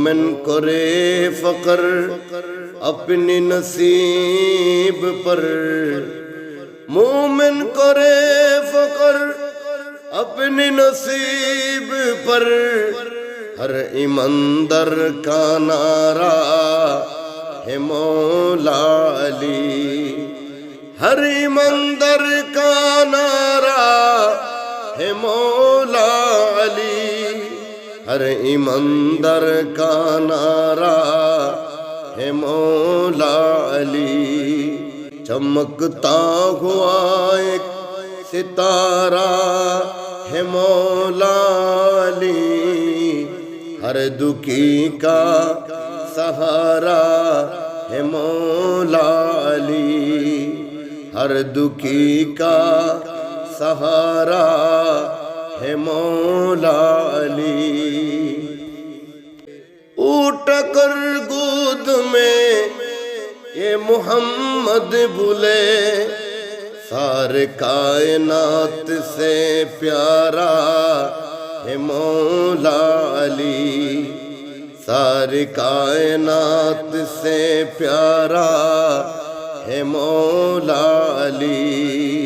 مومن کرے فخر اپنی نصیب پر، مومن کرے فخر اپنی نصیب پر، ہر ایماندار کا نعرہ ہے مولا علی، ہر ایماندار کا نعرہ ہے مولا علی، ہر ایماندار کا نعرہ ہے مولا علی۔ چمکتا ہوا ایک ستارہ ہے مولا علی، ہر دکھی کا سہارا ہے مولا علی، ہر دکھی کا سہارا ہے مولا علی۔ اٹھ کر گود میں یہ محمد بھولے، سارے کائنات سے پیارا ہے مولا علی، ساری کائنات سے پیارا ہے مولا علی۔